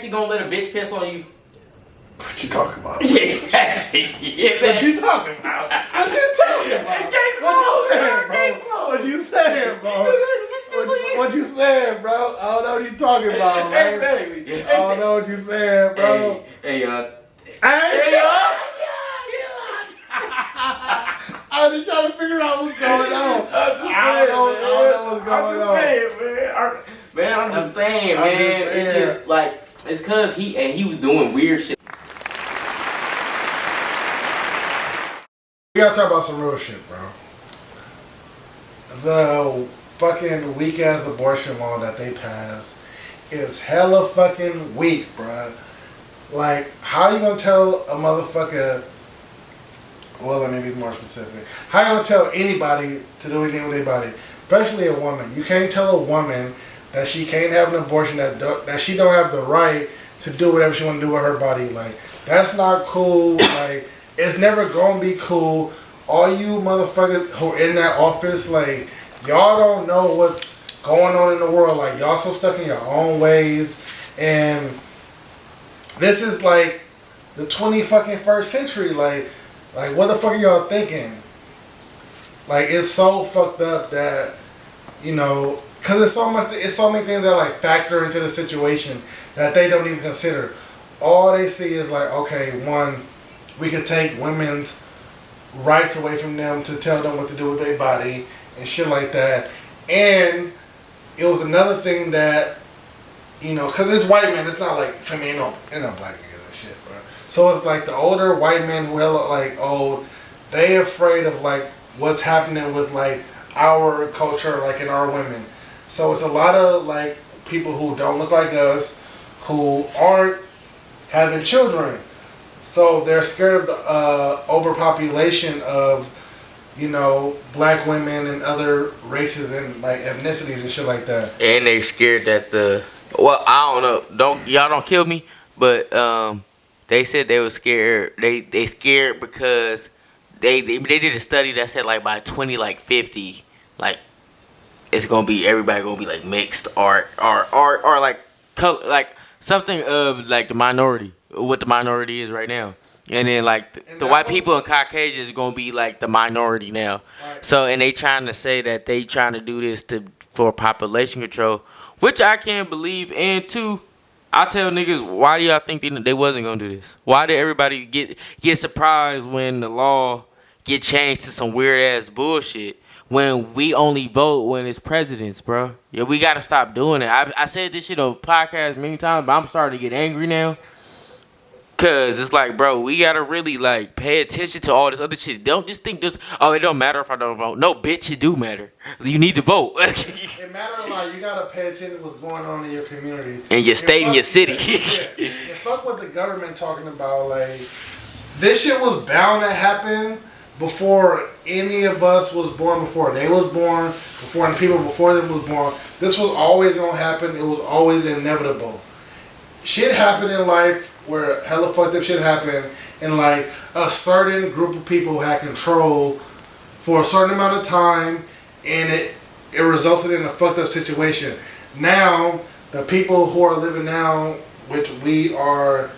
actually gonna let a bitch piss on you? What you talking about? Yeah, exactly. What you talking about? What you talking about? What you saying, bro? What you saying, bro? I don't know what you talking about, man. Hey, I don't know what you saying, bro. Hey, I'm just trying to figure out what's going on. I don't know what's going on. I'm just saying, man. It's just like, it's cause he was doing weird shit. We gotta talk about some real shit, bro. The fucking weak ass abortion law that they passed is hella fucking weak, bro. Like, how you gonna tell a motherfucker? Well, let me be more specific. How you gonna tell anybody to do anything with their body, especially a woman? You can't tell a woman that she can't have an abortion, that she don't have the right to do whatever she want to do with her body. Like, that's not cool. Like, it's never gonna be cool. All you motherfuckers who are in that office, like, y'all don't know what's going on in the world. Like, y'all so stuck in your own ways. And this is like the 21st century. Like what the fuck are y'all thinking? Like, it's so fucked up that, you know, cause it's so many things that like factor into the situation that they don't even consider. All they see is like, okay, one, we could take women's rights away from them to tell them what to do with their body and shit like that. And it was another thing that, you know, cause it's white men, it's not like, for me, ain't no black niggas and shit, bro. So it's like the older white men who hella like old, they afraid of like what's happening with like our culture, like in our women. So it's a lot of like people who don't look like us, who aren't having children. So they're scared of the overpopulation of, you know, black women and other races and like ethnicities and shit like that. And they scared that well, I don't know. Y'all don't kill me, but they said they were scared. They scared because they did a study that said like by 2050, like it's gonna be, everybody gonna be like mixed or like color, like something of like the minority, what the minority is right now. And then like the white people and Caucasians are gonna be like the minority now. Right. So, and they trying to say that they trying to do this for population control, which I can't believe. And two, I tell niggas, why do y'all think they wasn't gonna do this? Why did everybody get surprised when the law get changed to some weird ass bullshit? When we only vote when it's presidents, bro. Yeah, we gotta stop doing it. I said this shit on podcast many times, but I'm starting to get angry now. Cause it's like, bro, we gotta really like pay attention to all this other shit. Don't just think it don't matter if I don't vote. No, bitch, it do matter. You need to vote. It matters a lot. You gotta pay attention to what's going on in your communities. In your state and your city. Yeah. And fuck what the government talking about. Like, this shit was bound to happen before any of us was born, before they was born, before the people before them was born. This was always gonna happen. It was always inevitable. Shit happened in life where hella fucked up shit happened, and like a certain group of people had control for a certain amount of time, and it resulted in a fucked up situation. Now, the people who are living now, which we are,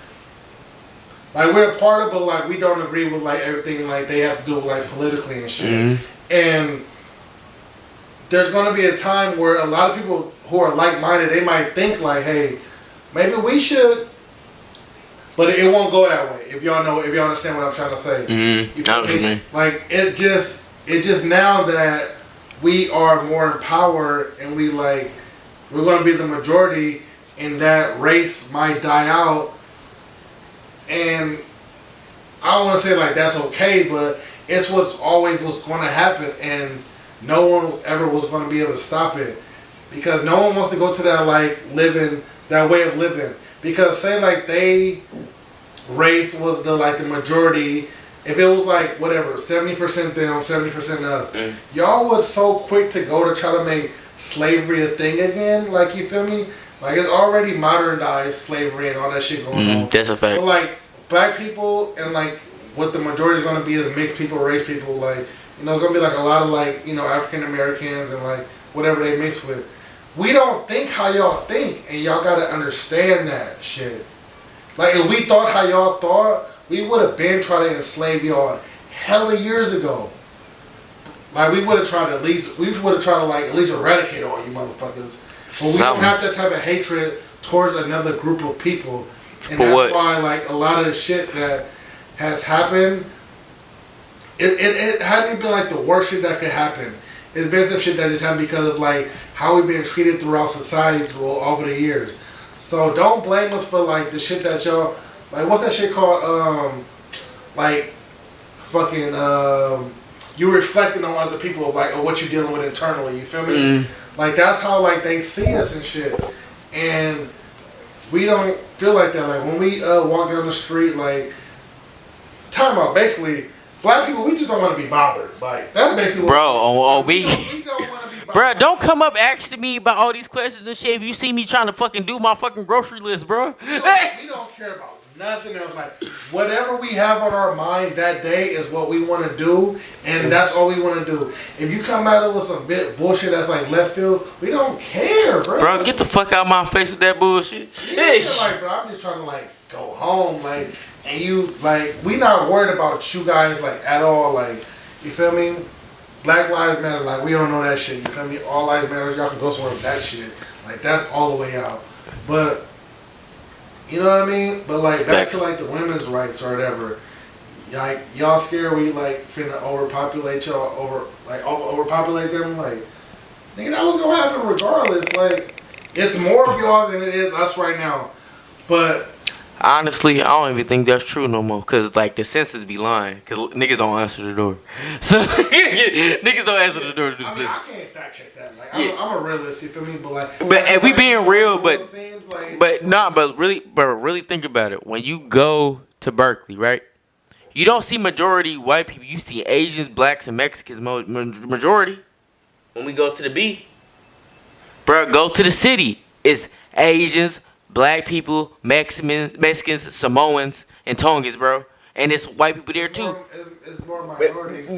like, we're a part of, but like we don't agree with like everything like they have to do like politically and shit. Mm-hmm. And there's gonna be a time where a lot of people who are like-minded, they might think like, hey, maybe we should, but it won't go that way. If y'all understand what I'm trying to say. Mm-hmm. You feel me? Like, it just now that we are more empowered and we're gonna be the majority, and that race might die out. And I don't want to say like that's okay, but it's what's always was going to happen, and no one ever was going to be able to stop it, because no one wants to go to that that way of living. Because say like they race was the majority, if it was like whatever 70% them, 70% us, y'all was so quick to go to try to make slavery a thing again. Like, you feel me? Like, it's already modernized slavery and all that shit going on. That's a fact. But like black people and like what the majority is gonna be is mixed people, race people. Like, you know, it's gonna be like a lot of like, you know, African Americans and like whatever they mix with. we don't think how y'all think, and y'all gotta understand that shit. Like if we thought how y'all thought, we would have been trying to enslave y'all hella years ago. Like we would have tried to like at least eradicate all you motherfuckers. But we don't have that type of hatred towards another group of people, and that's why like a lot of the shit that has happened, it hadn't been like the worst shit that could happen. It's been some shit that just happened because of like how we've been treated throughout society over the years. So don't blame us for like the shit that y'all like. What's that shit called? Like fucking you reflecting on other people of like or what you're dealing with internally. You feel me? Like that's how like they see us and shit, and we don't feel like that. Like when we walk down the street, like time out. Basically, black people, we just don't want to be bothered. Like that's basically what we don't want to be bothered. Bro, don't come up asking me about all these questions and shit if you see me trying to fucking do my fucking grocery list, bro. We don't care about nothing else. Like whatever we have on our mind that day is what we want to do, and that's all we want to do. If you come at it with some bit bullshit that's like left field, we don't care, bro. Bro, get the fuck out of my face with that bullshit. Yeah, like bro, I'm just trying to like go home, like, and you like we not worried about you guys like at all, like you feel me? Black Lives Matter, like we don't know that shit. You feel me? All lives matter. Y'all can go somewhere with that shit. Like that's all the way out, but. You know what I mean? But like back to like the women's rights or whatever. Like y'all scared we like finna overpopulate y'all overpopulate them? Like nigga, that was gonna happen regardless. Like it's more of y'all than it is us right now. But honestly, I don't even think that's true no more. Cause like the census be lying. Cause niggas don't answer the door. So niggas don't answer the door. I mean, I can't fact check that. Like I'm a realist. You feel me? But like, but if we being real, but like, really think about it. When you go to Berkeley, right? You don't see majority white people. You see Asians, blacks, and Mexicans majority. When we go to the B, bro, go to the city. It's Asians, black people, Mexicans, Samoans, and Tongans, bro. And it's white people there too. It's more minorities.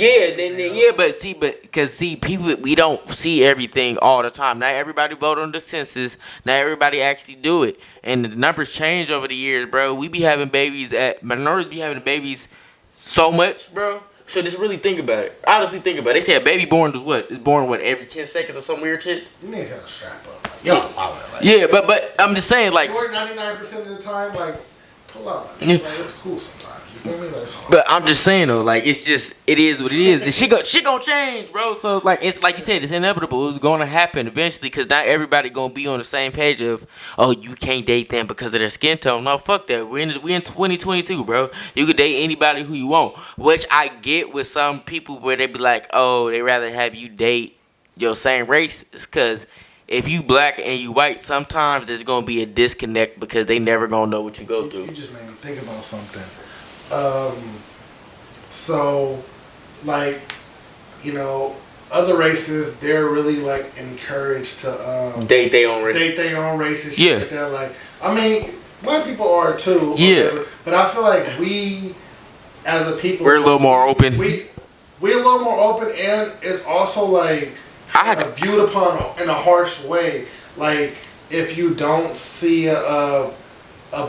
Because people, we don't see everything all the time. Not everybody vote on the census. Not everybody actually do it. And the numbers change over the years, bro. We be having babies minorities be having babies so much, bro. So just really think about it. Honestly think about it. They say a baby born is what? Is born every 10 seconds or some weird shit? You need to strap up. Like, yo, like, yeah, but I'm just saying, like, you work 99% of the time, like, pull out. Like, it's cool sometimes. You feel me? Like, but I'm just saying though, like it is what it is. The shit gonna change, bro. So like it's like you said, it's inevitable. It's gonna happen eventually because not everybody gonna be on the same page of, oh, you can't date them because of their skin tone. No, fuck that. We in 2022, bro. You could date anybody who you want, which I get with some people where they be like, oh, they rather have you date your same race, because if you black and you white, sometimes there's gonna be a disconnect because they never gonna know what you go through. You just made me think about something. So, like, you know, other races, they're really like encouraged to date their own race and shit like that. Like, I mean, white people are too. Whatever, but I feel like we, as a people, we're a little more open. We're a little more open, and it's also like viewed upon in a harsh way. Like, if you don't see a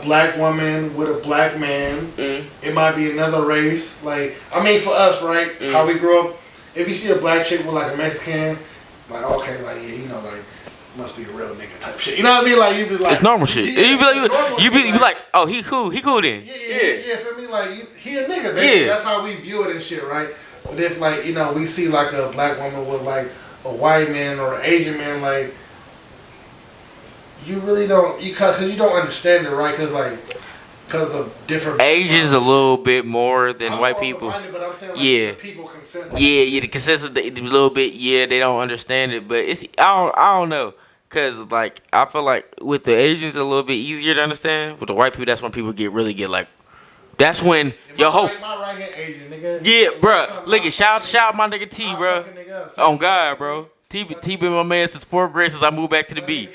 black woman with a black man, it might be another race. Like, I mean, for us, right? How we grew up, if you see a black chick with like a Mexican, like, okay, like, yeah, you know, like, must be a real nigga type shit. You know what I mean? Like, you be like, it's normal shit. You be like, oh, he cool then. Yeah. For me, like, he a nigga, basically. That's how we view it and shit, right? But if, like, you know, we see like a black woman with like a white man or an Asian man, like, you really don't, because you don't understand it, right? Because of different. Asians a little bit more than white people. But I'm saying, like, the people consensus. Yeah, the consensus a little bit. Yeah, they don't understand it, but it's I don't know, cause like I feel like with the Asians a little bit easier to understand. With the white people, that's when people really get like. That's when my right hand Asian nigga. Yeah, bro. Look at shout my nigga T, bro. On God, bro. T been my man since 4th grade since I moved back to the B.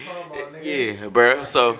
Yeah, bro. So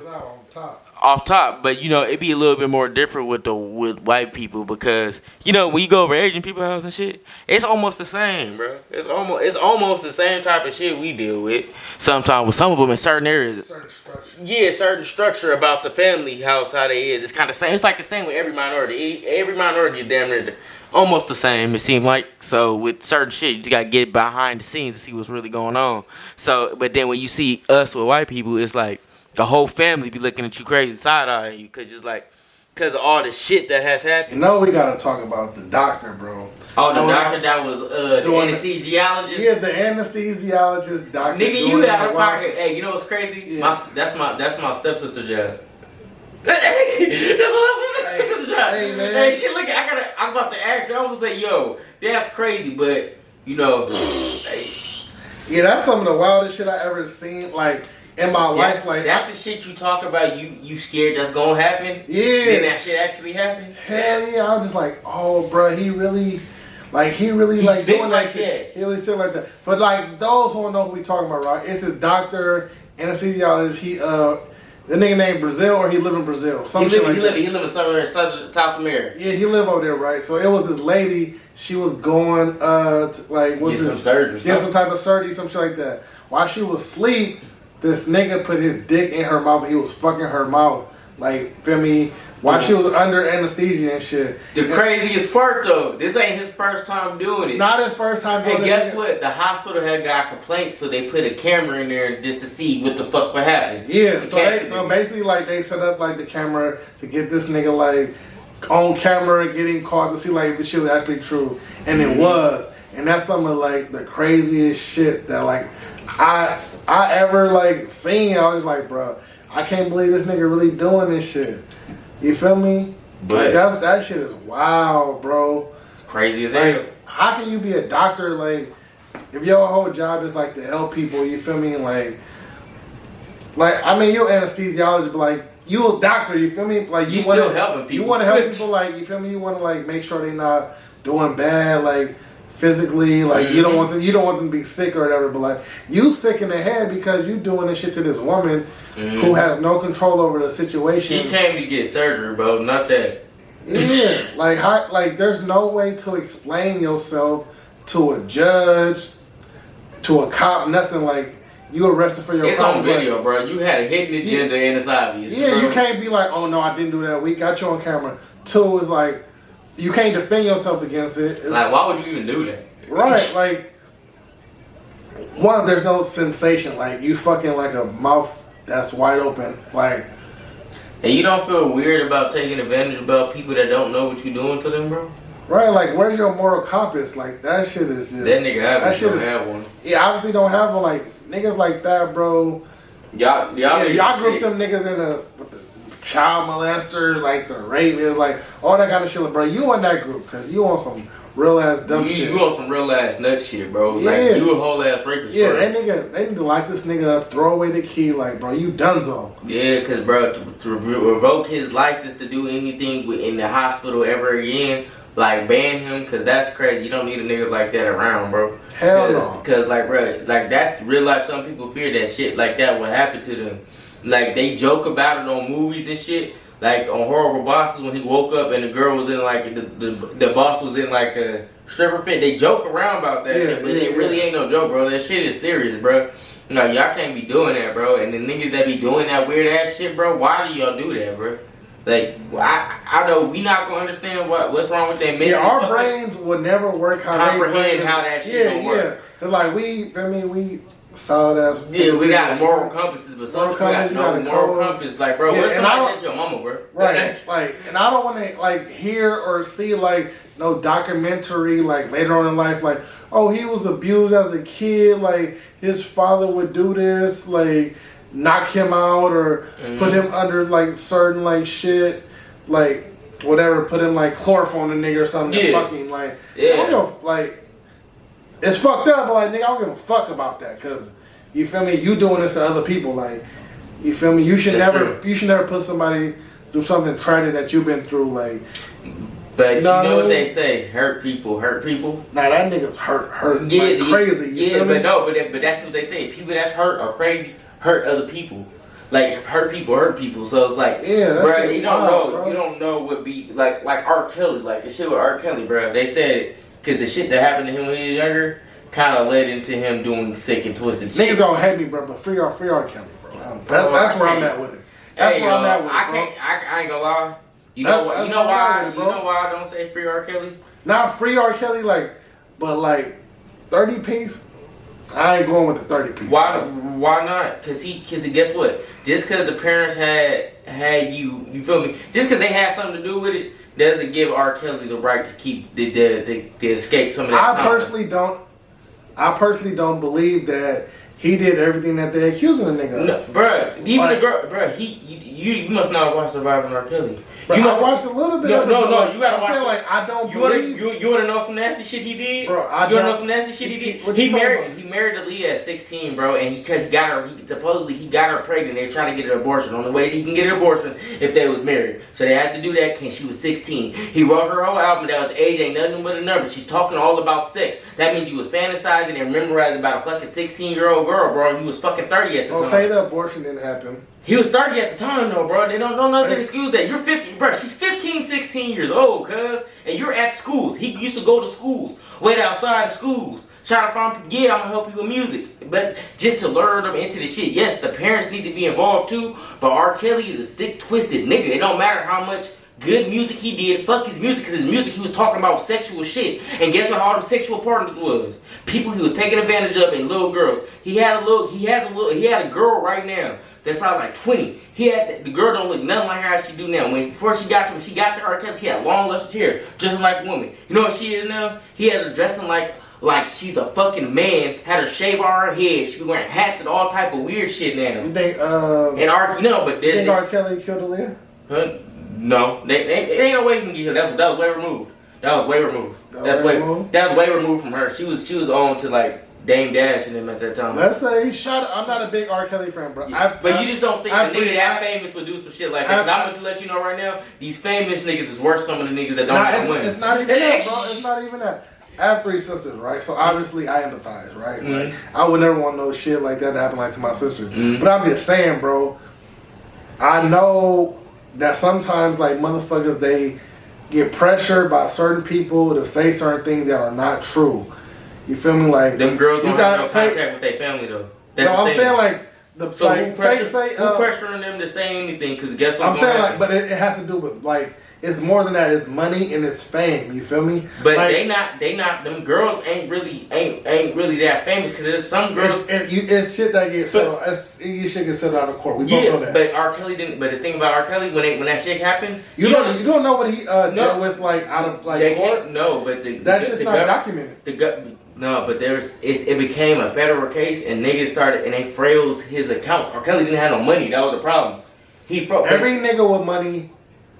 off top, but you know it'd be a little bit more different with white people because you know when you go over Asian people's house and shit, it's almost the same, bro. It's almost the same type of shit we deal with. Sometimes with some of them in certain areas. Certain structure. Yeah, certain structure about the family house, how they is. It's kind of same. It's like the same with every minority. Every minority is damn near almost the same. It seemed like so with certain shit, you just gotta get behind the scenes to see what's really going on. So, but then when you see us with white people, it's like the whole family be looking at you crazy side eyeing you because it's like because of all the shit that has happened. You know we gotta talk about the doctor, bro. Oh, the doctor that was the anesthesiologist. Yeah, the anesthesiologist doctor. Nigga, you out of pocket. Hey, you know what's crazy? Yeah. That's my stepsister job. That's my stepsister job. Hey, man. Hey, shit. Look, I'm about to ask you. I was like, yo, that's crazy, but you know, hey. Yeah, that's some of the wildest shit I ever seen. Like. In my life, like that's the shit you talk about. You scared that's gonna happen. Yeah, then that shit actually happened. Hell yeah! I'm just like, oh, bro, he really like doing that shit. He really sick like that. But like those who don't know who we talking about, right? It's a doctor, anesthesiologist. He the nigga named Brazil, or he live in Brazil. He live in somewhere in South America. Yeah, he live over there, right? So it was this lady. She was going to, like what's some surgery, some type of surgery, some shit like that. While she was asleep. This nigga put his dick in her mouth. He was fucking her mouth. Like, feel me? While she was under anesthesia and shit. The craziest part, though, this ain't his first time doing it. It's not his first time doing it. And guess what? The hospital had got complaints, so they put a camera in there just to see what the fuck would happen. Yeah, so basically, like, they set up, like, the camera to get this nigga, like, on camera, getting caught to see, like, if the shit was actually true. And it was. And that's some of, like, the craziest shit that, like, I ever like seen. I was like, bro, I can't believe this nigga really doing this shit. You feel me? But like, that shit is wild, bro. Crazy as like, hell. How can you be a doctor? Like, if your whole job is like to help people, you feel me? Like I mean, you're an anesthesiologist, but like you a doctor, you feel me? Like you still helping people. You want to help people, like you feel me? You want to like make sure they're not doing bad, like. Physically, like you don't want them to be sick or whatever, but like you sick in the head because you doing this shit to this woman who has no control over the situation. She came to get surgery, bro, not that. Yeah, like there's no way to explain yourself to a judge, to a cop, nothing. Like you arrested for your it's crime. It's on video, bro. You had a hidden agenda and it's obvious. Yeah, bro. You can't be like, oh no, I didn't do that. We got you on camera. Two is like. You can't defend yourself against it. It's, like, why would you even do that? Right, like, one, there's no sensation. Like, you fucking like a mouth that's wide open. Like, and you don't feel weird about taking advantage about people that don't know what you're doing to them, bro? Right, like, where's your moral compass? Like, that shit is just... That nigga obviously don't have one. Yeah, obviously don't have one. Like, niggas like that, bro. Y'all group them niggas in with the child molester, like the rapists, like all that kind of shit, bro. You in that group because you on some real ass dumb shit. You on some real ass nut shit, bro. Yeah. Like you a whole ass rapist. Yeah, bro. they need to lock this nigga up, throw away the key, like bro, you donezo. Yeah, because bro, to revoke his license to do anything in the hospital ever again, like ban him, because that's crazy. You don't need a nigga like that around, bro. Hell no. Because like bro, like that's real life. Some people fear that shit like that will happen to them. Like, they joke about it on movies and shit. Like, on Horrible Bosses, when he woke up and the girl was in, like, the boss was in, like, a stripper pit. They joke around about that shit, but it really ain't no joke, bro. That shit is serious, bro. Like, y'all can't be doing that, bro. And the niggas that be doing that weird-ass shit, bro, why do y'all do that, bro? Like, I know we not gonna understand what's wrong with that. Yeah, our brains will never work how comprehend how that shit gonna work. Cause like we solid ass. Yeah, we got moral compasses, but some people got no moral compass. Like, bro, what's somebody that's your mama, bro? Right. Like, and I don't want to like hear or see like no documentary like later on in life, like, oh, he was abused as a kid, like his father would do this, like knock him out or put him under like certain like shit, like whatever, put him like chloroform the nigga or something. Yeah. Fucking like, I don't give a, like. It's fucked up, but like, nigga, I don't give a fuck about that, cause you feel me. You doing this to other people, like, you feel me. You should never put somebody through something tragic that you've been through, like. But you know what they say? Hurt people, hurt people. Nah, that nigga's hurt, yeah, like crazy. You feel me? But that's what they say. People that's hurt or crazy hurt other people. Like hurt people. So it's like, Yeah, that's bro, shit you don't wild, know, bro. you don't know what be like R. Kelly, like the shit with R. Kelly, bro. They said because the shit that happened to him when he was younger kind of led into him doing sick and twisted shit. Niggas don't hate me, bro, but free R. Kelly, bro. That's where I'm at with it. That's where I'm at with it, bro. I ain't gonna lie. You know why? You know why I don't say free R. Kelly? Not free R. Kelly, but 30 piece. I ain't going with the 30 piece. Why not? Cause guess what? Just cause the parents had you feel me? Just cause they had something to do with it doesn't give R. Kelly the right to keep the escape some of that. I personally don't believe that he did everything that they accusing the nigga of. No, bruh, even the girl, bruh, you must not watch Surviving R. Kelly. Bro, you must watched a little bit of it. No, you gotta watch. I'm saying, I don't believe. You wanna know some nasty shit he did? Bro, you wanna know some nasty shit he did? He married Aaliyah at 16, bro, and because he got her, supposedly he got her pregnant. They were trying to get an abortion. On the way he can get an abortion if they was married, so they had to do that because she was 16. He wrote her whole album that was age ain't nothing but a number. She's talking all about sex. That means you was fantasizing and memorizing about a fucking 16-year-old girl, bro, and you was fucking 30 at the time. Don't say the abortion didn't happen. He was 30 at the time, though, bro. They don't nothing excuse that. You're 50, bro. She's 15, 16 years old, cuz. And you're at schools. He used to go to schools, wait outside of schools, try to find people. Yeah, I'm gonna help you with music, but just to lure them into the shit. Yes, the parents need to be involved too. But R. Kelly is a sick, twisted nigga. It don't matter how much good music he did. Fuck his music, because his music he was talking about sexual shit. And guess what all the sexual partners was? People he was taking advantage of and little girls. He had a girl right now that's probably like 20. The girl don't look nothing like how she do now. Before she got to R. Kelly, she had long luscious hair, dressing like a woman. You know what she is now? He had her dressing like she's a fucking man, had her shave on her head. She be wearing hats and all type of weird shit now. You think you think R. Kelly killed Aaliyah? Huh? No, they ain't no way he can get her. That was way removed. That was way removed from her. She was on to like Dame Dash and them at that time. Let's say I'm not a big R. Kelly fan, bro. Yeah. But you just don't think a nigga that famous would do some shit like that. I'm going to let you know right now, these famous niggas is worse than some of the niggas that don't have money. It's not even that, bro. It's not even that. I have 3 sisters, right? So obviously I empathize, right? Mm-hmm. Like, I would never want no shit like that to happen like to my sister. Mm-hmm. But I'm just saying, bro. I know that sometimes like motherfuckers they get pressured by certain people to say certain things that are not true. You feel me? Like them girls don't have no contact with their family though. That's no, I'm saying like the so like who pressuring them to say anything? Because guess what? I'm saying like, but it has to do with like. It's more than that. It's money and it's fame. You feel me? But like, they not. Them girls ain't really that famous because there's some girls. It's shit that gets settled. You shit get settled out of court. We both know that. But R. Kelly didn't. But the thing about R. Kelly when that shit happened, you don't know what he dealt with like out of like court. No, but that shit's not documented. No, but it became a federal case and niggas started and they froze his accounts. R. Kelly didn't have no money. That was the problem. He froze every nigga with money.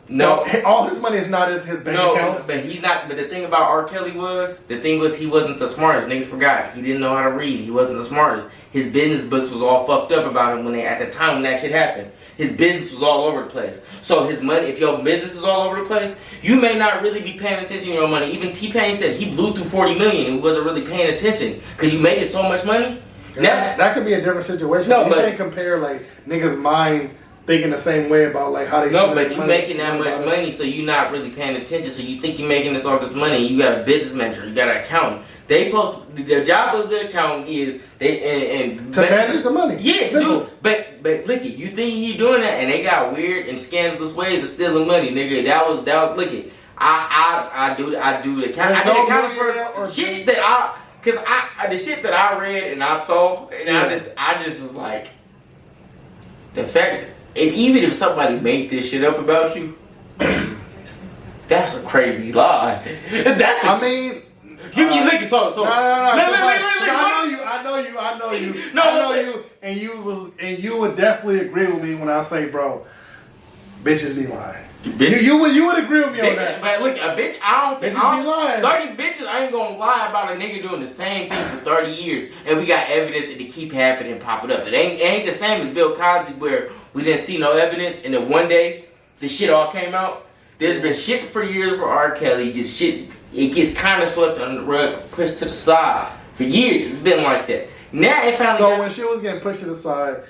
No, all his money is not his bank accounts. But he's not. But the thing about R. Kelly was he wasn't the smartest. Niggas forgot he didn't know how to read. He wasn't the smartest. His business books was all fucked up about him at the time when that shit happened. His business was all over the place. So his money, if your business is all over the place, you may not really be paying attention to your money. Even T-Pain said he blew through $40 million and wasn't really paying attention because you making so much money. That could be a different situation. No, you can't compare like niggas' mind thinking the same way about like how they. No, but you making that much money, so you not really paying attention. So you think you're making all this money. You got a business manager, you got an accountant. The job of the accountant is to manage the money. Yes, dude. But look it, you think he doing that, and they got weird and scandalous ways of stealing money, nigga. That was look it. I do the accounting. I did accounting for shit that the shit that I read and I saw, and I just was like, the fact. Even if somebody made this shit up about you, that's a crazy lie. You look at so. No. I know you, and you would definitely agree with me when I say, bro, bitches be lying. You would agree with me on that. But look, a bitch, I don't think bitches be lying. 30 bitches, I ain't gonna lie about a nigga doing the same thing for 30 years, and we got evidence that it keep happening and popping up. It ain't the same as Bill Cosby where we didn't see no evidence, and then one day the shit all came out. There's been shit for years for R. Kelly, just shit. It gets kind of swept under the rug, pushed to the side. For years, it's been like that. Now it finally. So when she was getting pushed to the side,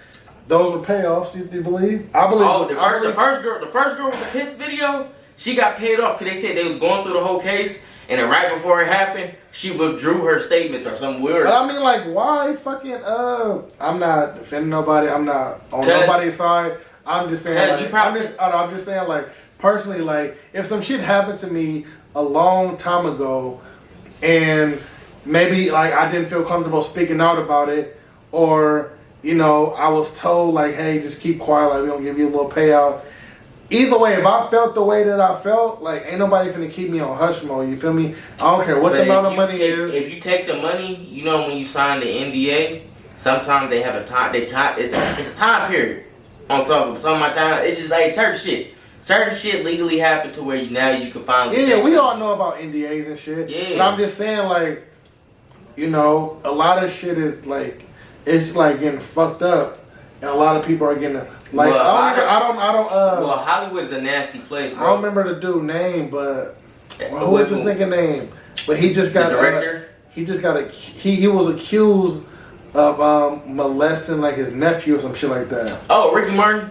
those were payoffs. Do you believe? I believe. Oh, the first girl with the piss video, she got paid off because they said they was going through the whole case, and then right before it happened, she withdrew her statements or something weird. But I mean, like, why fucking? I'm not defending nobody. I'm not on nobody's side. I'm just saying. Like, I'm just saying, like, personally, like, if some shit happened to me a long time ago, and maybe like I didn't feel comfortable speaking out about it, or you know, I was told like, hey, just keep quiet, like we gonna give you a little payout. Either way, if I felt the way that I felt, like ain't nobody finna keep me on hush mode. You feel me? I don't care what the amount of money is. If you take the money, you know when you sign the NDA, sometimes they have a time. It's a time period on some of my time. It's just like certain shit. Certain shit legally happened to where now you can finally. Yeah, we all know about NDAs and shit. Yeah. But I'm just saying, like, you know, a lot of shit is like, it's like getting fucked up, and a lot of people are getting like. Well, I don't. Well, Hollywood is a nasty place, bro. I don't remember the dude's name, but who was this nigga name? But he just got the director. He just got he was accused of molesting like his nephew or some shit like that. Oh, Ricky Martin.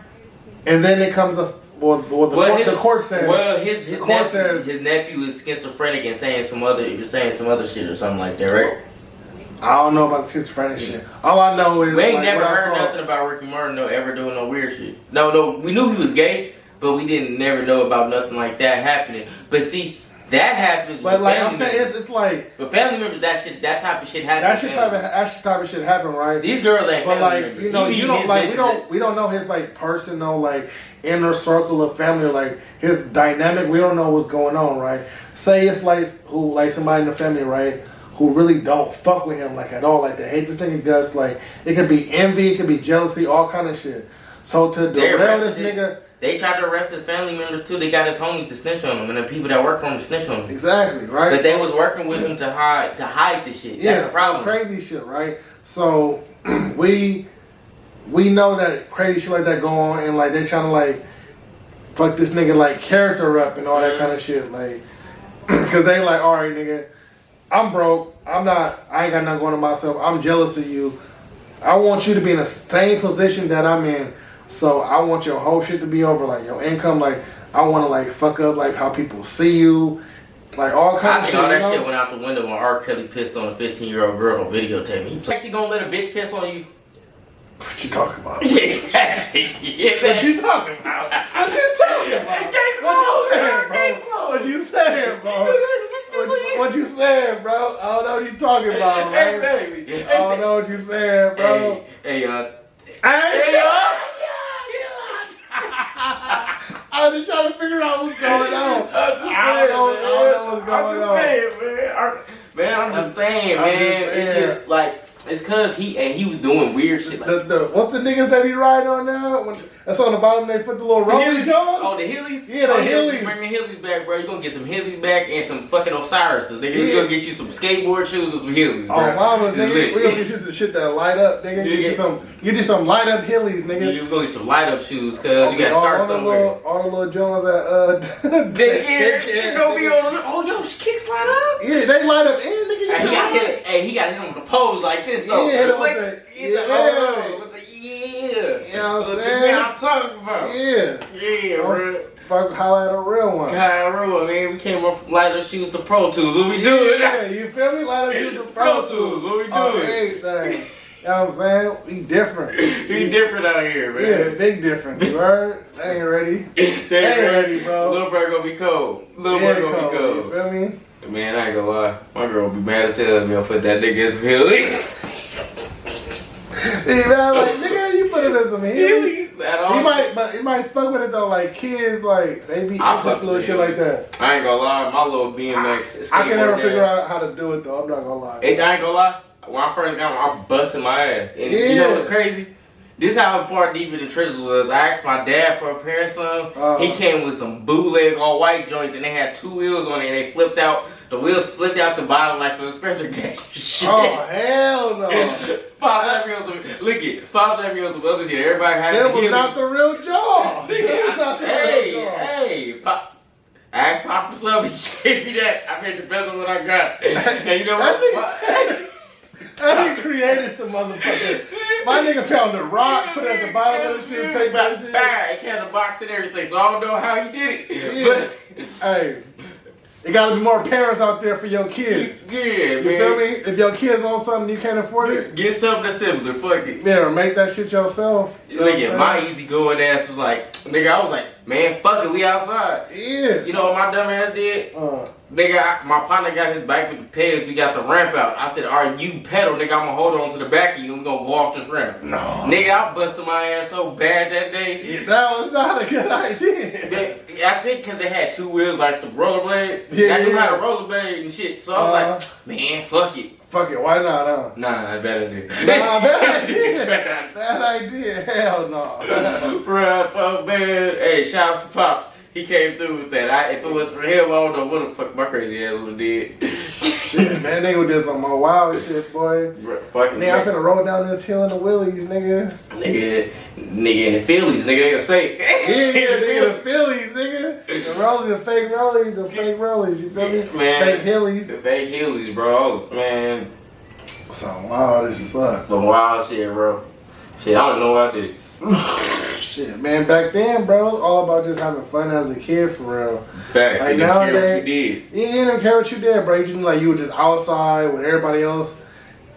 And then it comes up. The court says. Well, his nephew is schizophrenic and saying some other shit or something like that, right? I don't know about the schizophrenic shit. All I know is we ain't never heard nothing about Ricky Martin ever doing no weird shit. No, we knew he was gay, but we didn't never know about nothing like that happening. But see, that happens. But like I'm saying, it's like. But family members, that type of shit happens. That type of shit happen, right? These girls ain't. But like members. you know, you don't like we don't know his like personal like inner circle of family, or like his dynamic. We don't know what's going on, right? Say it's like somebody in the family, right, who really don't fuck with him like at all, like they hate this nigga guts. Like it could be envy, it could be jealousy, all kind of shit. So to derail this nigga. They tried to arrest his family members too. They got his homies to snitch on him, and the people that work for him to snitch on him. Exactly, right? But they was working with him to hide the shit. Yeah, that's the problem. Crazy shit, right? So we know that crazy shit like that go on, and like they trying to like fuck this nigga like character up and all that kind of shit, like because they like, all right, nigga, I'm broke. I ain't got nothing going on myself. I'm jealous of you. I want you to be in the same position that I'm in. So I want your whole shit to be over, like your income, like I want to like fuck up like how people see you, like all kind of shit. All that shit went out the window when R. Kelly pissed on a 15-year-old girl on videotape. He actually gonna let a bitch piss on you? What you talking about? Exactly. What you talking about? What you talking about? What you saying, bro? What you saying, bro? I don't know what you talking about, man. Hey, baby. I don't know what you saying, bro. Hey, y'all. Hey, y'all. I'm just trying to figure out what's going on. I don't know what's going on. I'm just saying, man. It's just like, it's cause he was doing weird shit. Like, what's the niggas that be riding on now? That's on the bottom. They put the little rolling joint. Oh, the Hillies. Yeah, the Hillies. Bring the Hillies back, bro. You gonna get some Hillies back and some fucking Osiris's. Nigga, gonna get you some skateboard shoes and some Hillies. Bro. Oh, mama, nigga, we gonna get you some shit that light up, nigga. Get you some light up Hillies, nigga. You gonna get some light up shoes, cause you gotta start somewhere. All the little Jones at daycare. Gonna be on the. Oh, yo, kicks light up. Yeah, they light up, and nigga. He got hit on the pose like this though. Yeah, with the you know what I'm saying? Yeah, I'm talking about. Yeah, bro. Fuck, holla at a real one. Man. We came up from light up shoes to Pro Tools. What we doing? Yeah, you feel me? Light up shoes to Pro Tools. What we doing? Everything. You know what I'm saying? We different. We different out here, man. Yeah, big different. You heard? They ain't ready. They ain't ready, bro. Little bird gonna be cold. Little bird gonna be cold. You feel me? Man, I ain't gonna lie. My girl will be mad as hell if me put that nigga in some Hillies. Yeah, man, like, nigga, you put it in some Hillies. He might fuck with it though. Like kids, like they be into little shit like that. I ain't gonna lie, my little BMX. I can never figure out how to do it though. I'm not gonna lie. I ain't gonna lie. When I first got him, I was busting my ass. And you know what's crazy? This how far deep in the trenches was. I asked my dad for a pair of some. He came with some bootleg all white joints, and they had two wheels on it, and they flipped out. The wheels flipped out the bottom like some special game shit. Oh hell no! 5 years of look it, 5 years of other shit. Everybody had. That was not the real jaw. Hey, Pop. I asked Pop for something. He gave me that. I made the best of what I got. And you know what? I created the motherfucker. My nigga found a rock, put it at the bottom of the shit, take back the shit. It had a box and everything, so I don't know how he did it. Yeah. Hey, it gotta be more parents out there for your kids. Yeah, you man. feel me? If your kids want something you can't afford it, get something that's simpler. Fuck it. yeah, or make that shit yourself. Nigga, my easygoing ass was like, nigga, I was like, man, fuck it, we outside. Yeah. You know what my dumb ass did? Nigga, my partner got his bike with the pegs. We got some ramp out. I said, all right, you pedal, nigga. I'm gonna hold on to the back of you and we gonna go off this ramp. No. Nigga, I busted my ass so bad that day. Yeah, that was not a good idea. I think because they had two wheels, like some rollerblades. Yeah, I knew how to rollerblade and shit. So I was like, man, fuck it. Fuck it, why not, huh? Nah, bad idea. Bad idea. Bad idea. Hell no. Bruh, fuck, man. Hey, shout out to Pops. He came through with that. If it was for him, I don't know what the fuck my crazy ass would have did. Shit, man, nigga did some more wild shit, boy. Nigga, I'm finna roll down this hill in the Willies, nigga. Nigga in the Phillies, nigga, they was fake. Yeah, nigga, the Phillies, nigga. The rollies, the fake rollies, you feel me? Man, fake hillies. The fake hillies, bro. Man. Some wild as fuck. Some wild shit, bro. Shit, I don't know what I did. Shit, man, back then, bro, it was all about just having fun as a kid, for real. Facts, like you didn't care nowadays, what you did. You didn't care what you did, bro. You just like you were just outside with everybody else,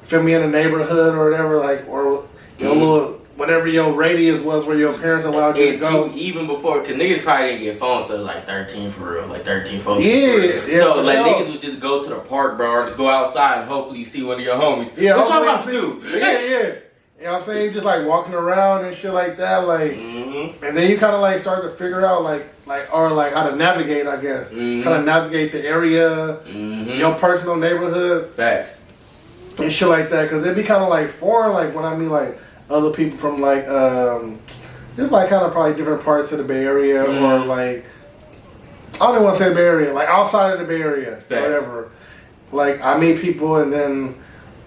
feel me, in the neighborhood or whatever, like, or your little whatever your radius was where your parents allowed you to go. Even before, because niggas probably didn't get phones till like 13 for real, like 13, 14 yeah, for real. yeah, so like sure. niggas would just go to the park, bro, or just go outside and hopefully you see one of your homies. Yeah, what y'all about to do? Yeah. You know what I'm saying? Just like walking around and shit like that, like, and then you kind of like start to figure out like how to navigate, I guess, how to navigate the area, your personal neighborhood, Facts, and shit like that. Cause it'd be kind of like foreign, like when I mean like other people from like just like kind of probably different parts of the Bay Area or like I don't even want to say the Bay Area, like outside of the Bay Area, Facts. whatever. Like I meet people and then.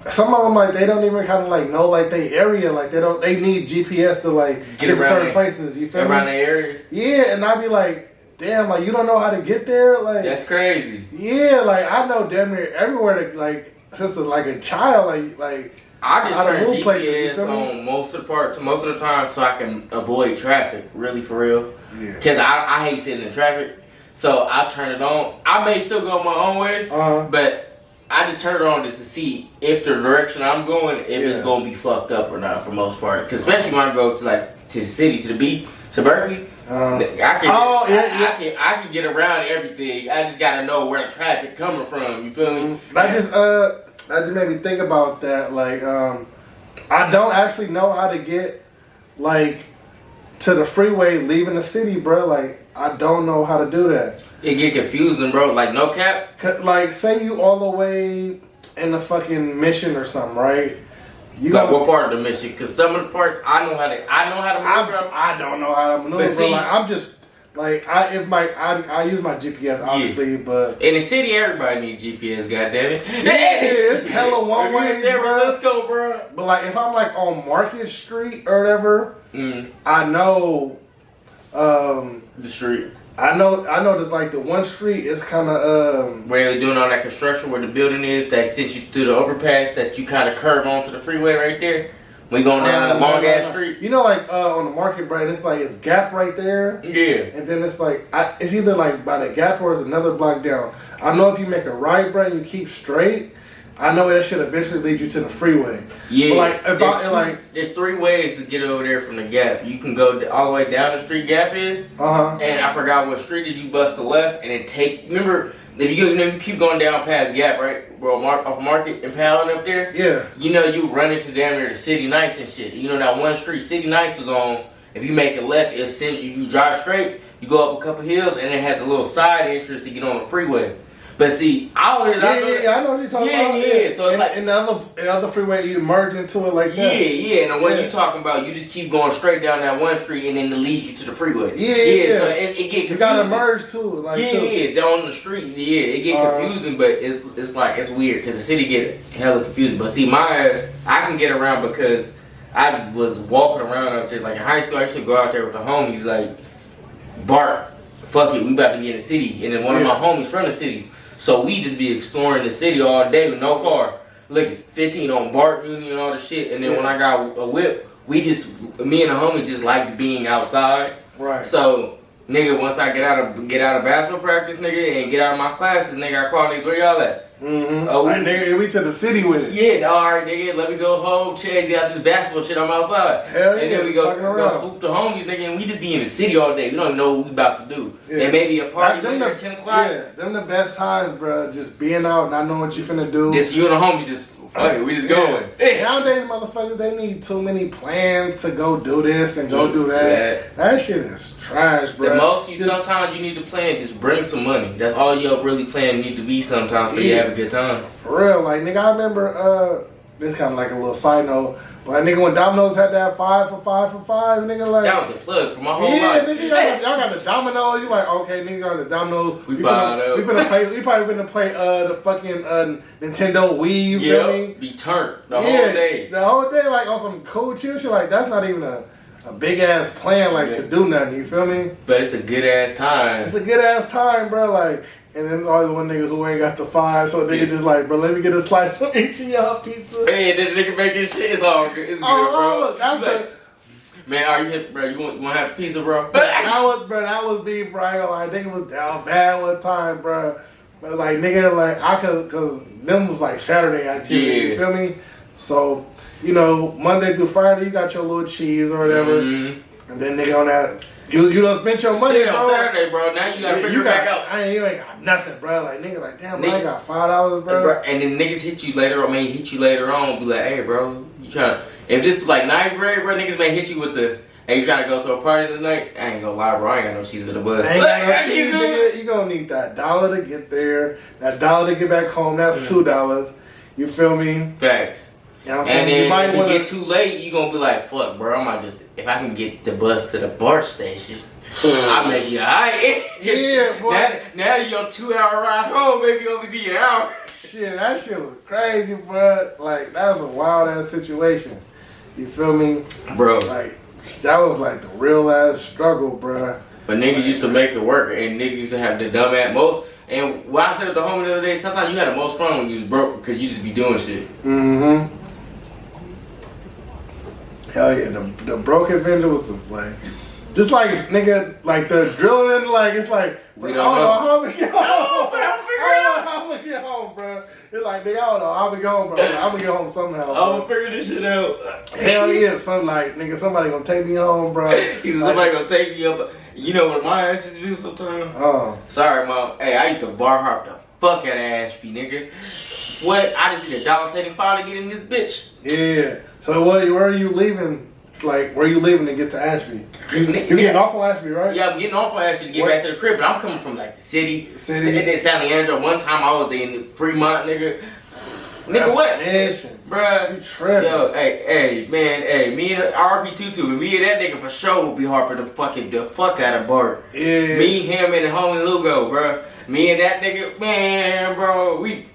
Some of them like they don't even kind of like know like they area, like they need GPS to like get to certain places. You feel me? Around the area. Yeah, and I'd be like, damn, like you don't know how to get there, like That's crazy. Yeah, like I know damn near everywhere to like since like a child, like I just how to turn move GPS places, on most of the time so I can avoid traffic. Really, for real. Yeah. Cause I hate sitting in traffic, so I turn it on. I may still go my own way, but. I just turn it on just to see if the direction I'm going, if it's gonna be fucked up or not for most part. Cause especially when I go to the city, to the beach, to Berkeley, I can get around everything. I just gotta know where the traffic coming from. You feel me? That just made me think about that. Like, I don't actually know how to get like to the freeway leaving the city, bro. Like, I don't know how to do that. It get confusing, bro. Like, no cap. Like, say you all the way in the fucking Mission or something, right? You like what part of the Mission? Because some of the parts I know how to move, bro. I don't know how to maneuver, bro. Like, I'm just like I use my GPS obviously, but in the city everybody needs GPS. Goddamn it! Yeah, it's hella one way, San Francisco, bro. But like if I'm like on Market Street or whatever, I know the street. I know. Just like the one street is kind of where they're doing all that construction, where the building is that sends you through the overpass that you kind of curve onto the freeway right there. We going down that long ass street. You know, like on the Market, bro. It's like it's Gap right there. Yeah. And then it's like it's either like by the Gap or it's another block down. I know if you make a right, bro, and you keep straight. I know that should eventually lead you to the freeway. Yeah. But like, there's three ways to get over there from the Gap. You can go all the way down the street Gap is. And I forgot what street did you bust the left and then remember, if you keep going down past Gap, right? Bro, off Market and Palin up there. Yeah. You know, you run into damn near the City Nights and shit. You know that one street City Nights was on. If you make a left, it sends you drive straight, you go up a couple hills, and it has a little side entrance to get on the freeway. But see, I know what you're talking about. Yeah. So it's like in the other freeway, you merge into it like that. Yeah. And the one you talking about, you just keep going straight down that one street, and then it leads you to the freeway. Yeah. So it get confusing. You gotta merge too, like down the street. Yeah, it get confusing, but it's like it's weird because the city get hella confusing. But see, my ass, I can get around because I was walking around up there. Like in high school, I used to go out there with the homies. Like, Bart, fuck it, we about to be in the city, and then one of my homies from the city. So we just be exploring the city all day with no car. look, 15 on Bart Muni and all the shit. And then when I got a whip, me and the homie just like being outside. Right. So, nigga, once I get out of basketball practice, nigga, and get out of my classes, nigga, I call niggas, where y'all at? Mm-hmm. Oh, like, nigga, we to the city with it. Yeah, alright, nigga, let me go home, check out this basketball shit, I'm outside. Hell yeah, and then we go swoop the homies, nigga, and we just be in the city all day. We don't even know what we about to do. Yeah. And maybe a party later at 10 o'clock. Yeah, them the best times, bro. Just being out, not knowing what you finna do. Just you and the homies just, fuck it, we just going. Nowadays, motherfuckers, they need too many plans to go do this and go do that. Yeah. That shit is trash, bro. The most sometimes you need to plan, just bring some money. That's all your really plan need to be sometimes for you to have a good time. For real, like, nigga, I remember, this kind of like a little side note, but nigga, when Domino's had that 5 for 5 for 5, nigga, like, that was the plug for my whole life. Yeah, nigga, y'all got the Domino's. You like, okay, nigga, got the Domino's. We probably finna play the fucking Nintendo Wii. You feel me? Be turned the whole day. The whole day, like on some cool chill shit. Like that's not even a big ass plan, like to do nothing. You feel me? But it's a good ass time. It's a good ass time, bro. Like. And then there's always one niggas who ain't got the 5, so nigga just like, bro, let me get a slice from each of y'all pizza. Hey, that nigga making shit, it's all good. It's good, bro. Look, that's like, man, are you hit, bro? You want to have a pizza, bro? That was me, bro. I ain't gonna lie, nigga was down bad one time, bro. But like, nigga, like I could, cause them was like Saturday activity. You feel me? So, you know, Monday through Friday, you got your little cheese or whatever, and then nigga on that. You done spent your money, bro. On Saturday, bro. Now you gotta figure it back out. You ain't got nothing, bro. Like, nigga, like, damn, bro, I got $5, bro. And then niggas hit you later on, be like, hey, bro, you trying to, if this is like 9th grade, bro, niggas may hit you with the, hey, you trying to go to a party tonight? I ain't gonna lie, bro, I ain't got no cheese with the bus. Ain't got no cheese, nigga. You gonna need that $1 to get there, that $1 to get back home, that's $2. You feel me? Facts. You know what I'm and saying? then when you get too late, you gonna be like, fuck, bro, I might just, if I can get the bus to the BART station, I make you alright. Yeah, boy. Now your 2-hour ride home, maybe only be an hour. Shit, that shit was crazy, bro. Like, that was a wild ass situation. You feel me? Bro. Like, that was like the real ass struggle, bro. But niggas used to make it work, and niggas used to have the dumb at most. And what I said with the homie the other day, sometimes you had the most fun when you was broke because you just be doing shit. Mm-hmm. Hell yeah, the broke adventure was like, just like nigga, like the drilling, like it's like we don't know how we get home. I don't know how we get home, bro. It's like nigga, I don't know how we get home, bro. I'm gonna get home somehow. I'm gonna figure this shit out. Hell yeah, somebody gonna take me home, bro. Somebody gonna take me up. You know what my ass used to do sometimes? Oh, sorry, mom. Hey, I used to bar hop the fuck out of Ashby, nigga. What? I just need $1.75 to get in this bitch. Yeah. So where are you leaving? Like, where are you leaving to get to Ashby? You getting off on Ashby, right? Yeah, I'm getting off on Ashby to get back to the crib, but I'm coming from like the city. And then San Leandro. One time I was in Fremont, nigga. Nigga, what? Mansion. Bruh. You tripping. Yo, hey, me and RP22, me and that nigga for sure will be harping the fuck out of Bart. Yeah. Me, him, and the homie Lugo, bruh. Me and that nigga, man, bro, we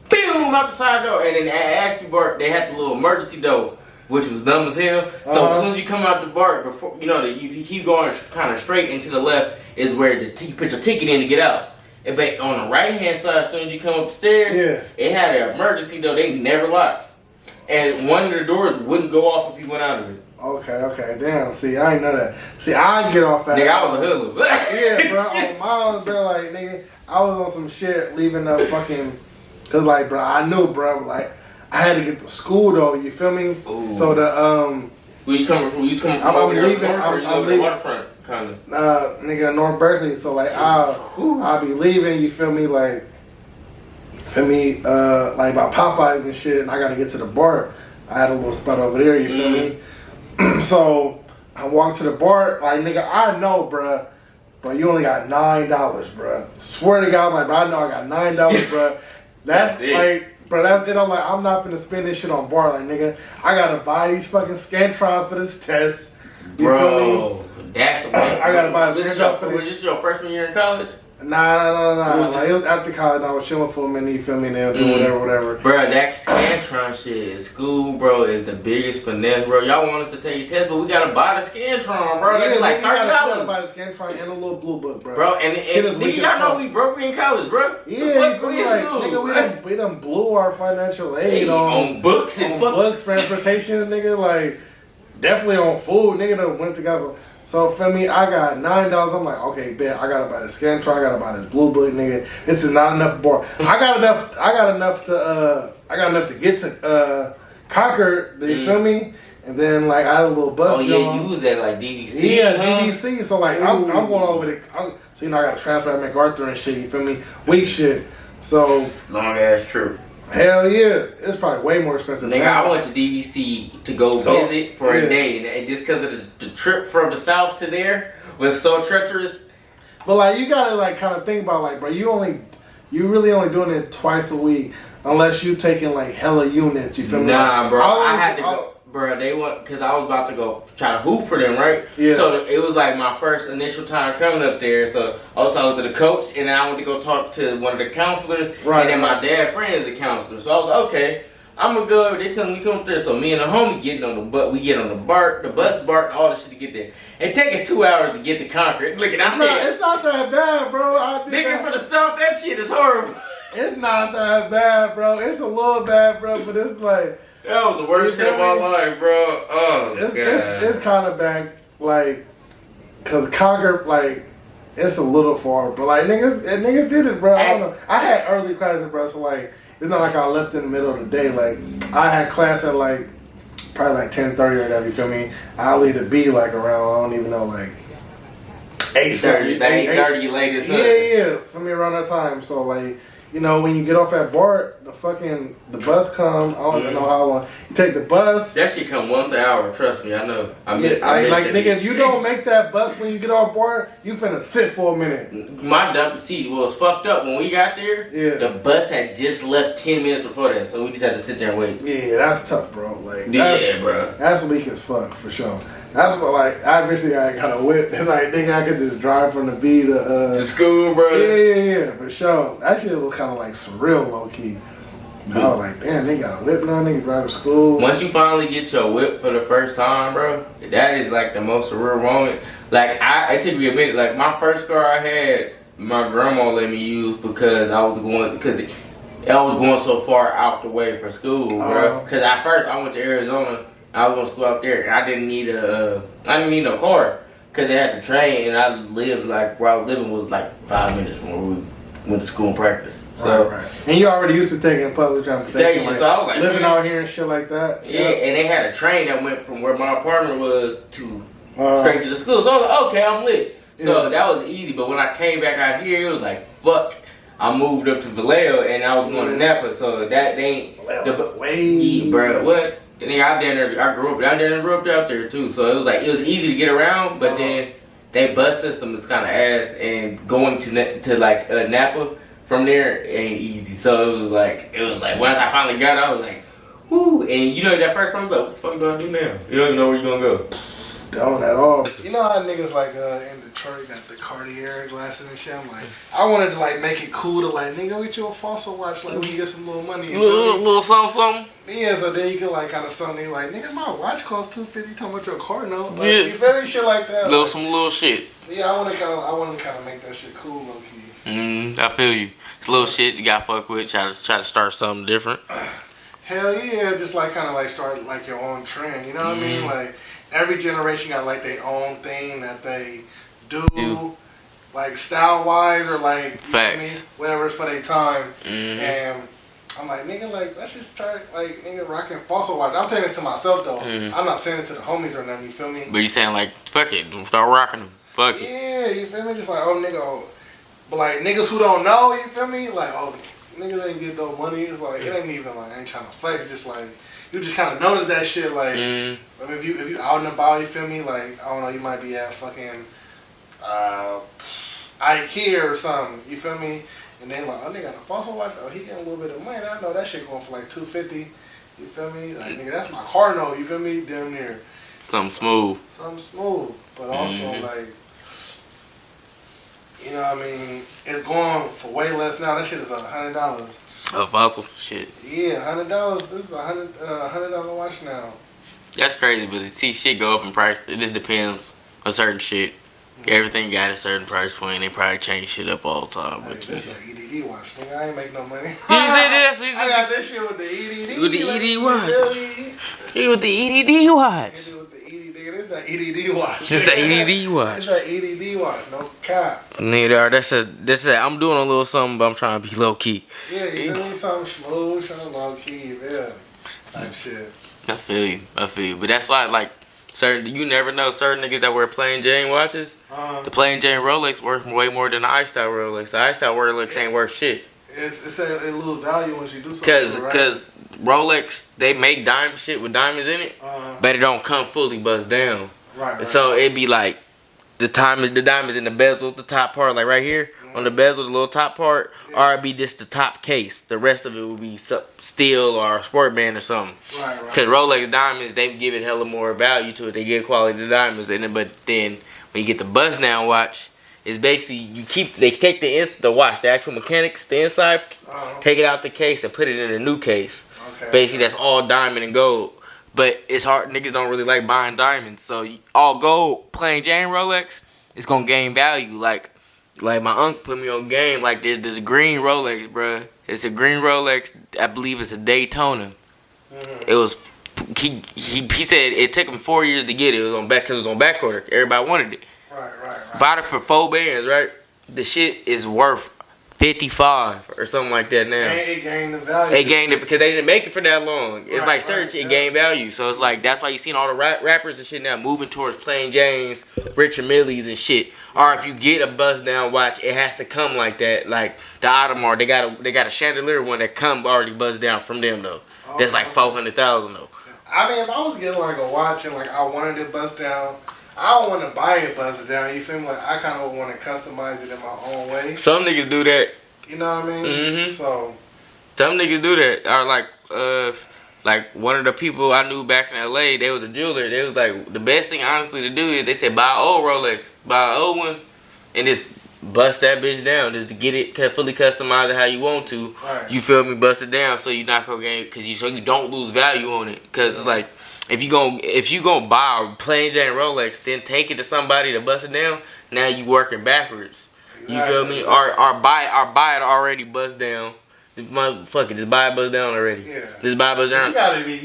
boom out the side door. And then at Ashby Bart, they had the little emergency door, which was dumb as hell. So as soon as you come out the Bart, before you know, if you keep going kind of straight into the left, is where you put your ticket in to get out. But on the right hand side, as soon as you come up the stairs, it had an emergency door. They never locked, and one of the doors wouldn't go off if you went out of it. Okay, damn. See, I ain't know that. See, I get off at nigga, I was a hoodlum. Yeah, bro. On mine, bro, like, nigga, I was on some shit leaving the fucking, cause like, bro, I knew, bro, like, I had to get to school though. You feel me? Ooh. So the where you coming from? I'm leaving. I'm leaving. Waterfront, kind of. Nigga, North Berkeley. So like, I'll be leaving. You feel me? Like, like by Popeyes and shit. And I gotta get to the bar. I had a little spot over there. You feel me? So I walk to the bar. Like, nigga, I know, bruh. Bro, you only got $9, bruh. Swear to God, like, bro, I know I got $9, bruh. That's like. Bro, that's it. I'm like, I'm not gonna spend this shit on bar. Like, nigga, I gotta buy these fucking Scantrons for this test. You feel me? Bro, that's the way. I gotta buy a Was this your freshman year in college? Nah. Like, it was after college. I was chilling for a minute. You feel me? And they'll do whatever. Bro, that Scantron shit in school, bro, is the biggest finesse, bro. Y'all want us to take your test, but we gotta buy the Scantron, bro. That's like $30. You gotta buy the Scantron and a little blue book, bro. Bro, and nigga, y'all know we broke in college, bro. Yeah, you feel me? Like, nigga, we done blew our financial aid on books and books, transportation, nigga. Like, definitely on food, nigga. That went to guys. So for me, I got $9. I'm like, okay, bet I gotta buy the Scantron. I gotta buy this blue book, nigga. This is not enough bar. I got enough to get to Concord. You feel me? And then like I had a little bus. Oh yeah, you was at like DDC. Yeah, DDC. So like I'm going all over so you know I got to transfer at MacArthur and shit. You feel me? Weak shit. So long ass trip. Hell yeah, it's probably way more expensive. Nigga, now. I went to DVC to go visit for a day, and just because of the trip from the south to there was so treacherous. But like, you gotta like kind of think about like, bro, you really only doing it twice a week, unless you taking like hella units. You feel me? Nah, bro, I had to go. Bro, they want because I was about to go try to hoop for them, right? Yeah. So it was like my first initial time coming up there. So I was talking to the coach, and I went to go talk to one of the counselors. Right. And then my dad friend is a counselor, so I was like, okay, I'm gonna go. They telling me to come up there. So me and the homie getting on the bus. We get on the bus BART, all the shit to get there. It take us 2 hours to get to Concord. Look at that. It's not that bad, bro. Nigga, for the south, that shit is horrible. It's not that bad, bro. It's a little bad, bro, but it's like. That was the worst shit of my life, bro. Oh, God. It's kind of bad, like, because Concord, like, it's a little far, but, like, niggas did it, bro. I don't know. I had early classes, bro, so, like, it's not like I left in the middle of the day. Like, I had class at, like, probably, like, 10:30 or whatever, you feel me? I'll leave the B, like, around, I don't even know, like, 8:30. 8:30 latest. Yeah, somewhere around that time. So, like, you know, when you get off at BART, the bus come. I don't even know how long. You take the bus. That shit come once an hour. Trust me, I know. Nigga, if you don't make that bus when you get off BART, you finna sit for a minute. My dump seat was fucked up when we got there. Yeah. The bus had just left 10 minutes before that, so we just had to sit there and wait. Yeah, that's tough, bro. Like, bro. That's weak as fuck for sure. That's what, like, I eventually got a whip, and like, nigga, I could just drive from the B to school, bro. Yeah, for sure. That shit was kind of like surreal, low key. I was like, damn, they got a whip now, nigga drive to school. Once you finally get your whip for the first time, bro, that is like the most surreal moment. Like, it took me a minute. Like, my first car I had, my grandma let me use because I was going so far out the way for school, bro. Because at first I went to Arizona. I was going to school out there. I didn't need no car because they had the train, and I lived like where I was living was like 5 minutes from where we went to school and practice. So, right. And you already used to taking public transportation, so I was like, living out here and shit like that. Yeah, and they had a train that went from where my apartment was to straight to the school. So I was like, okay, I'm lit. So that was easy. But when I came back out here, it was like, fuck. I moved up to Vallejo, and I was going to Napa. So that ain't way, bro. What? And then I grew up out there too. So it was easy to get around, but then they bus system is kind of ass, and going to Napa from there ain't easy. So it was like once I finally got out, I was like, whoo. And you know that first time I was like, what the fuck do I do now? You don't even know where you're gonna go. Don't at all. You know how niggas like in Detroit got the Cartier glasses and shit? I'm like, I wanted to like make it cool to like, nigga, get you a fossil watch, like we get some little money. Little something. Yeah, so then you can like kind of something like, nigga, my watch costs $250. Talking about your car note, like, you feel me? Shit like that. Some little shit. Yeah, I want to kind of make that shit cool, low key. I feel you. It's little shit you got fuck with. Try to start something different. Hell yeah, just like kind of like start like your own trend. You know what I mean? Like every generation got like their own thing that they do. Like style wise or like, you know what I mean? Whatever it's for their time. And I'm like, nigga, like, let's just try, like, nigga, rocking fossil watch. I'm saying this to myself, though. I'm not saying it to the homies or nothing, you feel me? But you saying, like, fuck it, start rocking them. Fuck it. Yeah, you feel me? Just like, oh, nigga, but, like, niggas who don't know, you feel me? Like, oh, niggas ain't get no money. It's like, it ain't even, like, I ain't trying to flex. It's just, like, you just kind of notice that shit, like, I mean, if you out and about, you feel me? Like, I don't know, you might be at fucking IKEA or something, you feel me? And then like, oh, nigga got a fossil watch. Oh, he getting a little bit of money. I know that shit going for like $250. You feel me? Like, nigga, that's my car note. You feel me? Damn near. Something smooth. Something smooth, but also like, you know what I mean, it's going for way less now. That shit is $100. A fossil shit. Yeah, $100. This is $100 watch now. That's crazy, but see, shit go up in price. It just depends on certain shit. Everything got a certain price point. They probably change shit up all the time. Hey, But this is an EDD watch, nigga. I ain't make no money. you said this? I got this shit with the EDD. With the EDD watch. You With the EDD watch. with the EDD. This is the EDD watch. Just the EDD watch. It's that EDD watch. No cap. Neither. That's a. I'm doing a little something, but I'm trying to be low key. Yeah, you feel me? Something smooth, something low key, yeah. Type shit. I feel you. But that's why, like, certain, you never know, certain niggas that wear plain Jane watches, the plain Jane Rolex worth way more than the ice-style Rolex. The ice-style Rolex ain't worth shit. It lose value once you do something. Cause Rolex, they make diamond shit with diamonds in it, but it don't come fully bust down. Right. So it'd be like the diamonds in the bezel, the top part, like right here on the bezel, the little top part, or it'd be just the top case. The rest of it would be steel or sport band or something. Right. Cause Rolex diamonds, they give it hella more value to it. They give quality diamonds in it, but then when you get the bust down watch, it's basically they take the watch, the actual mechanics, the inside, take it out the case and put it in a new case. Okay. Basically, that's all diamond and gold. But it's hard. Niggas don't really like buying diamonds. So all gold, plain Jane Rolex, it's gonna gain value. Like my uncle put me on game. Like there's this green Rolex, bruh. It's a green Rolex. I believe it's a Daytona. It was. He said it took him 4 years to get it. It was on back because it was on back order. Everybody wanted it. Right. Bought it for 4 bands, right? The shit is worth 55 or something like that now. It gained the value. They gained it because they didn't make it for that long. It's Right, like search, it gained value. So it's like that's why you seen all the rappers and shit now moving towards plain Janes, Rich Millys and shit. Or if you get a bust down watch, it has to come like that. Like the Audemars, they got a chandelier one that come already buzzed down from them though. That's like 400,000 though. I mean, if I was getting like a watch and like I wanted it bust down, I don't want to buy it busted down. You feel me? Like I kind of want to customize it in my own way. Some niggas do that. You know what I mean? So some niggas do that. Or like one of the people I knew back in LA, they was a jeweler. They was like the best thing honestly to do is they said buy an old Rolex, buy an old one, and just bust that bitch down just to get it fully customized how you want to. Right. You feel me? Bust it down so you're not gonna gain so you don't lose value on it. Cause it's like if you gonna buy a plain Jane Rolex, then take it to somebody to bust it down. Now you working backwards. You feel me? Or buy it already bust down. Fuck it, just buy it bust down already. Yeah. Just buy it bust down. You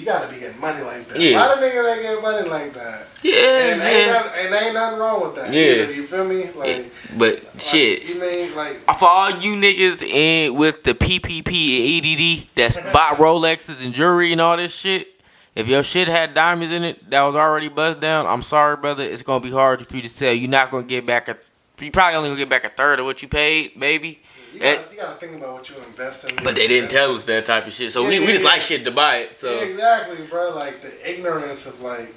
gotta be getting money like that. Yeah. A lot of niggas that get money like that. Yeah, and ain't nothing wrong with that. Yeah. Either, you feel me? Like, but like, shit. You mean like For all you niggas in with the PPP and EDD that's buy Rolexes and jewelry and all this shit, if your shit had diamonds in it that was already buzzed down, I'm sorry, brother. It's gonna be hard for you to sell. You're not gonna get back you probably only gonna get back a third of what you paid, maybe. you gotta think about what you invest in. But they didn't tell us that type of shit, so we just like shit to buy it. So yeah, exactly, bro. Like the ignorance of like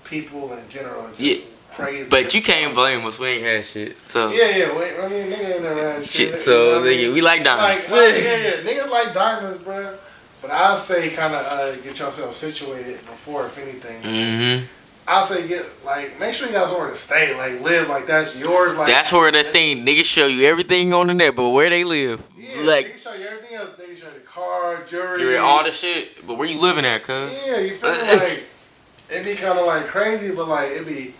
people in general is just crazy. But you can't blame us. We ain't had shit. So yeah. Wait, I mean, nigga ain't never had shit. So you know nigga, we like diamonds. Niggas like diamonds, bro. But I'll say kind of get yourself situated before, if anything. Mm-hmm. I'll say make sure you got somewhere to stay, like live, like that's yours. Like that's where the thing niggas show you everything on the net, but where they live, yeah, like they can show you everything else. They can show you the car, jewelry, all the shit. But where you living at, cuz? Yeah, you feel me? Like it'd be kind of like crazy, but like it'd be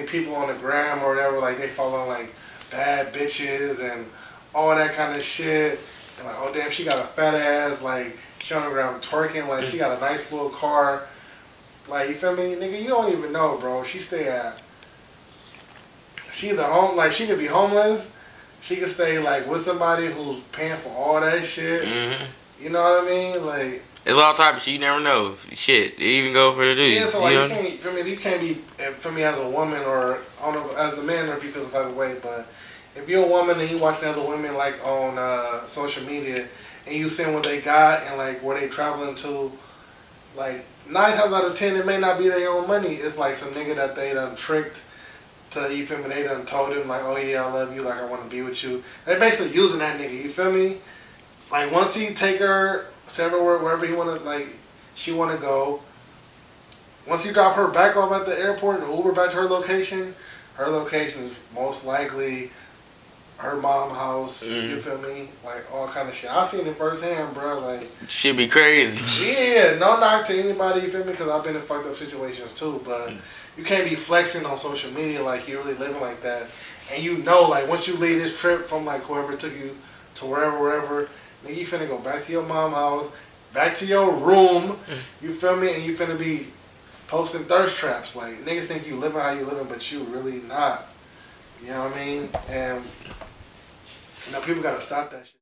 people on the gram or whatever, like they follow like bad bitches and all that kind of shit. And like, oh damn, she got a fat ass, like she on the ground twerking, like she got a nice little car. Like, you feel me? Nigga, you don't even know, bro. She either home, like, she could be homeless. She could stay, like, with somebody who's paying for all that shit. Mm-hmm. You know what I mean? Like, it's all type of shit. You never know. Shit. They even go for the dude. Yeah, so, like, you can't be, for me, as a woman or, I don't know, as a man, or if you feel some type of way, but if you're a woman and you watching other women, like, on social media, and you seeing what they got and, like, where they traveling to, like, 9 times out of 10, it may not be their own money. It's like some nigga that they done tricked to, you feel me? They done told him, like, oh yeah, I love you, like, I want to be with you. They basically using that nigga, you feel me? Like, once he take her to everywhere, wherever he want to, like, she want to go, once you drop her back off at the airport and Uber back to her location is most likely her mom house. You feel me? Like all kind of shit. I seen it firsthand, bro. Like Should be crazy. yeah, no knock to anybody. You feel me? Because I've been in fucked up situations too. But you can't be flexing on social media like you're really living like that. And you know, like once you leave this trip from like whoever took you to wherever, then you finna go back to your mom house, back to your room. You feel me? And you finna be posting thirst traps. Like niggas think you living how you living, but you really not. You know what I mean? And you know people gotta stop that shit.